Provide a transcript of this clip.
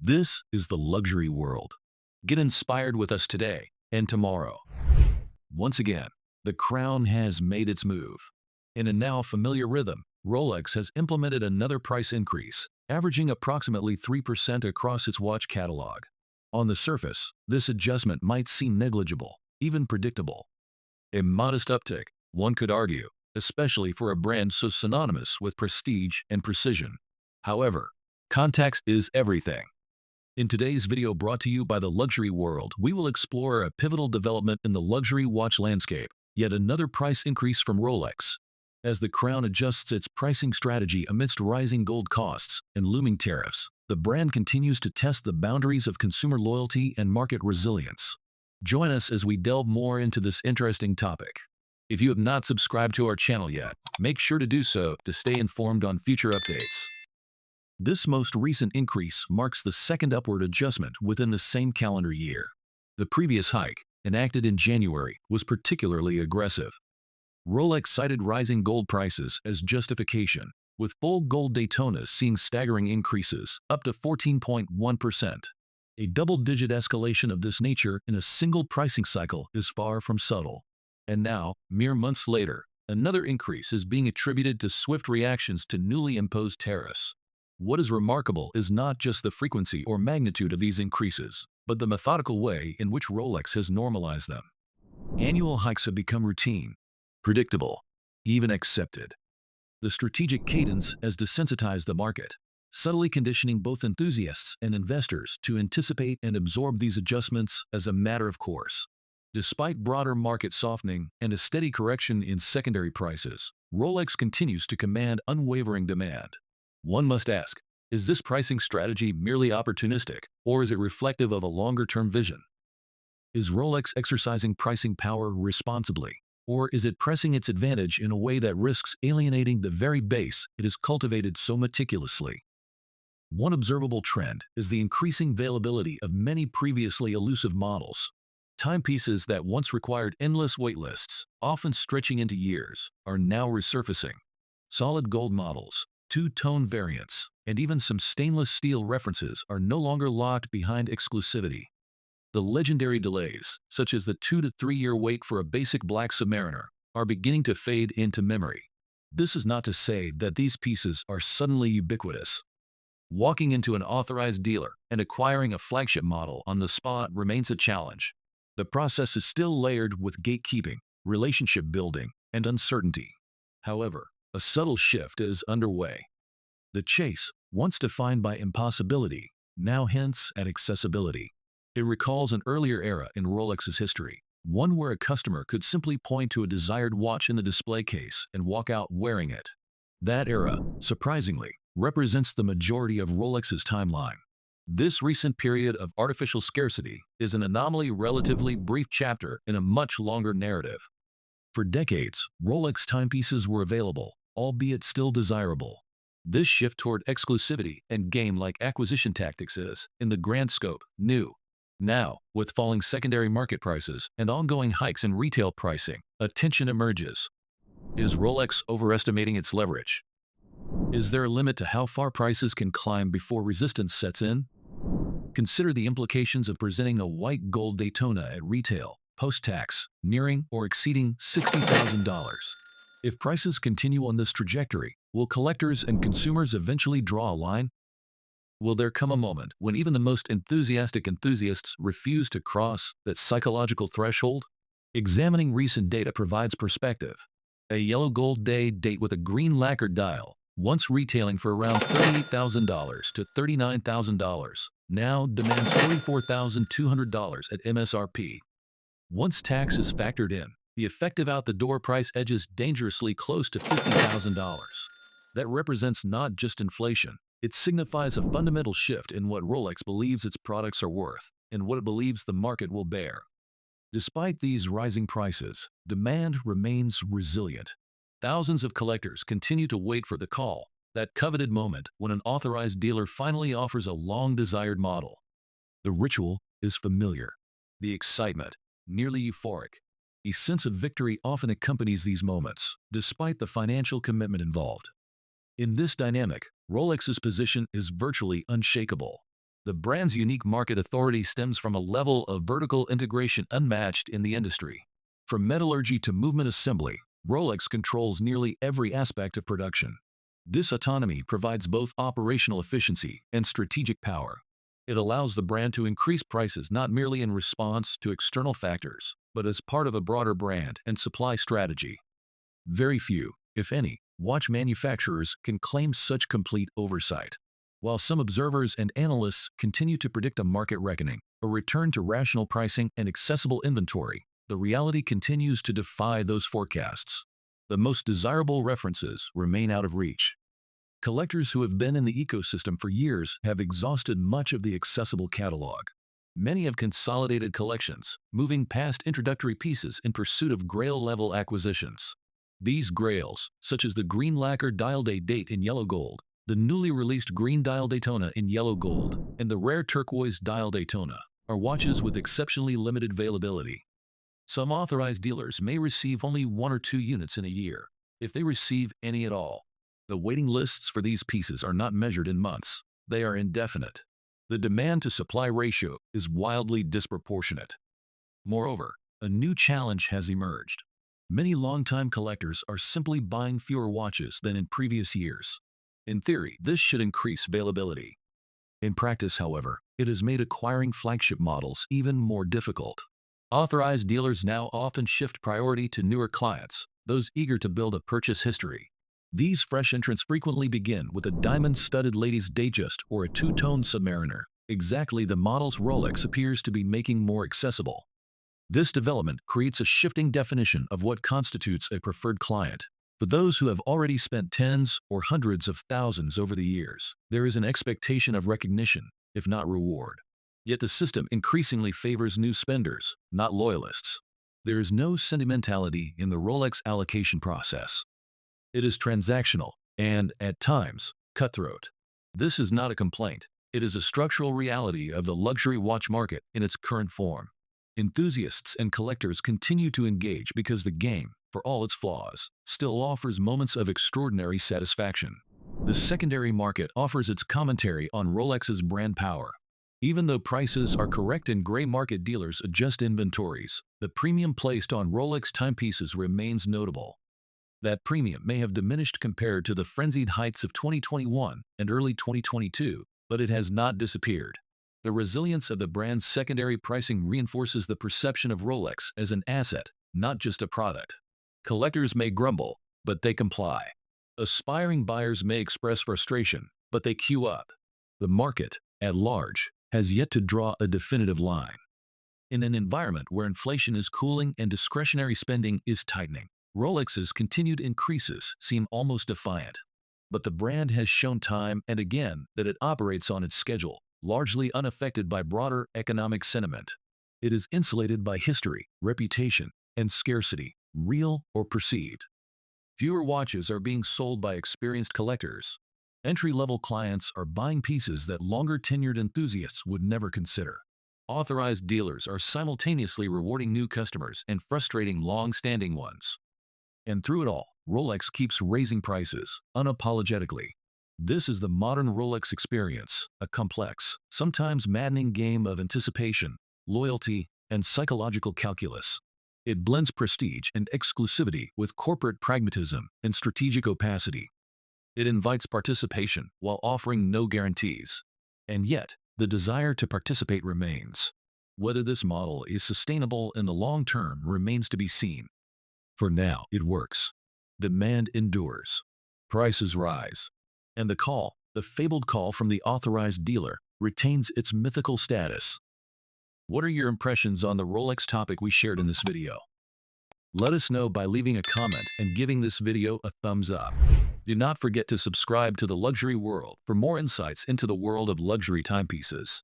This is the luxury world. Get inspired with us today and tomorrow. Once again, the crown has made its move. In a now familiar rhythm, Rolex has implemented another price increase, averaging approximately 3% across its watch catalog. On the surface, this adjustment might seem negligible, even predictable. A modest uptick, one could argue, especially for a brand so synonymous with prestige and precision. However, context is everything. In today's video brought to you by the Luxury World, we will explore a pivotal development in the luxury watch landscape, yet another price increase from Rolex. As the crown adjusts its pricing strategy amidst rising gold costs and looming tariffs, the brand continues to test the boundaries of consumer loyalty and market resilience. Join us as we delve more into this interesting topic. If you have not subscribed to our channel yet, make sure to do so to stay informed on future updates. This most recent increase marks the second upward adjustment within the same calendar year. The previous hike, enacted in January, was particularly aggressive. Rolex cited rising gold prices as justification, with full gold Daytonas seeing staggering increases, up to 14.1%. A double-digit escalation of this nature in a single pricing cycle is far from subtle. And now, mere months later, another increase is being attributed to swift reactions to newly imposed tariffs. What is remarkable is not just the frequency or magnitude of these increases, but the methodical way in which Rolex has normalized them. Annual hikes have become routine, predictable, even accepted. The strategic cadence has desensitized the market, subtly conditioning both enthusiasts and investors to anticipate and absorb these adjustments as a matter of course. Despite broader market softening and a steady correction in secondary prices, Rolex continues to command unwavering demand. One must ask, is this pricing strategy merely opportunistic, or is it reflective of a longer-term vision? Is Rolex exercising pricing power responsibly, or is it pressing its advantage in a way that risks alienating the very base it has cultivated so meticulously? One observable trend is the increasing availability of many previously elusive models. Timepieces that once required endless waitlists, often stretching into years, are now resurfacing. Solid gold models, two-tone variants, and even some stainless steel references are no longer locked behind exclusivity. The legendary delays, such as the 2 to 3 year wait for a basic black Submariner, are beginning to fade into memory. This is not to say that these pieces are suddenly ubiquitous. Walking into an authorized dealer and acquiring a flagship model on the spot remains a challenge. The process is still layered with gatekeeping, relationship building, and uncertainty. However, a subtle shift is underway. The chase, once defined by impossibility, now hints at accessibility. It recalls an earlier era in Rolex's history, one where a customer could simply point to a desired watch in the display case and walk out wearing it. That era, surprisingly, represents the majority of Rolex's timeline. This recent period of artificial scarcity is an anomaly, relatively brief chapter in a much longer narrative. For decades, Rolex timepieces were available, albeit still desirable. This shift toward exclusivity and game-like acquisition tactics is, in the grand scope, new. Now, with falling secondary market prices and ongoing hikes in retail pricing, a tension emerges. Is Rolex overestimating its leverage? Is there a limit to how far prices can climb before resistance sets in? Consider the implications of presenting a white gold Daytona at retail, post-tax, nearing or exceeding $60,000. If prices continue on this trajectory, will collectors and consumers eventually draw a line? Will there come a moment when even the most enthusiastic enthusiasts refuse to cross that psychological threshold? Examining recent data provides perspective. A yellow gold date with a green lacquered dial, once retailing for around $38,000 to $39,000, now demands $44,200 at MSRP. Once tax is factored in, the effective out-the-door price edges dangerously close to $50,000. That represents not just inflation, it signifies a fundamental shift in what Rolex believes its products are worth and what it believes the market will bear. Despite these rising prices, demand remains resilient. Thousands of collectors continue to wait for the call, that coveted moment when an authorized dealer finally offers a long-desired model. The ritual is familiar. The excitement, nearly euphoric. A sense of victory often accompanies these moments, despite the financial commitment involved. In this dynamic, Rolex's position is virtually unshakable. The brand's unique market authority stems from a level of vertical integration unmatched in the industry. From metallurgy to movement assembly, Rolex controls nearly every aspect of production. This autonomy provides both operational efficiency and strategic power. It allows the brand to increase prices not merely in response to external factors, but as part of a broader brand and supply strategy. Very few, if any, watch manufacturers can claim such complete oversight. While some observers and analysts continue to predict a market reckoning, a return to rational pricing and accessible inventory, the reality continues to defy those forecasts. The most desirable references remain out of reach. Collectors who have been in the ecosystem for years have exhausted much of the accessible catalog. Many have consolidated collections, moving past introductory pieces in pursuit of grail-level acquisitions. These grails, such as the green lacquer dial date in yellow gold, the newly released green dial Daytona in yellow gold, and the rare turquoise dial Daytona, are watches with exceptionally limited availability. Some authorized dealers may receive only 1 or 2 units in a year, if they receive any at all. The waiting lists for these pieces are not measured in months, they are indefinite. The demand-to-supply ratio is wildly disproportionate. Moreover, a new challenge has emerged. Many longtime collectors are simply buying fewer watches than in previous years. In theory, this should increase availability. In practice, however, it has made acquiring flagship models even more difficult. Authorized dealers now often shift priority to newer clients, those eager to build a purchase history. These fresh entrants frequently begin with a diamond-studded ladies' Datejust or a two-tone Submariner, exactly the models Rolex appears to be making more accessible. This development creates a shifting definition of what constitutes a preferred client. For those who have already spent tens or hundreds of thousands over the years, there is an expectation of recognition, if not reward. Yet the system increasingly favors new spenders, not loyalists. There is no sentimentality in the Rolex allocation process. It is transactional and, at times, cutthroat. This is not a complaint. It is a structural reality of the luxury watch market in its current form. Enthusiasts and collectors continue to engage because the game, for all its flaws, still offers moments of extraordinary satisfaction. The secondary market offers its commentary on Rolex's brand power. Even though prices are correct and gray market dealers adjust inventories, the premium placed on Rolex timepieces remains notable. That premium may have diminished compared to the frenzied heights of 2021 and early 2022, but it has not disappeared. The resilience of the brand's secondary pricing reinforces the perception of Rolex as an asset, not just a product. Collectors may grumble, but they comply. Aspiring buyers may express frustration, but they queue up. The market, at large, has yet to draw a definitive line. In an environment where inflation is cooling and discretionary spending is tightening, Rolex's continued increases seem almost defiant. But the brand has shown time and again that it operates on its schedule, largely unaffected by broader economic sentiment. It is insulated by history, reputation, and scarcity, real or perceived. Fewer watches are being sold by experienced collectors. Entry-level clients are buying pieces that longer-tenured enthusiasts would never consider. Authorized dealers are simultaneously rewarding new customers and frustrating long-standing ones. And through it all, Rolex keeps raising prices, unapologetically. This is the modern Rolex experience, a complex, sometimes maddening game of anticipation, loyalty, and psychological calculus. It blends prestige and exclusivity with corporate pragmatism and strategic opacity. It invites participation while offering no guarantees. And yet, the desire to participate remains. Whether this model is sustainable in the long term remains to be seen. For now, it works. Demand endures. Prices rise. And the fabled call from the authorized dealer, retains its mythical status. What are your impressions on the Rolex topic we shared in this video? Let us know by leaving a comment and giving this video a thumbs up. Do not forget to subscribe to The Luxury World for more insights into the world of luxury timepieces.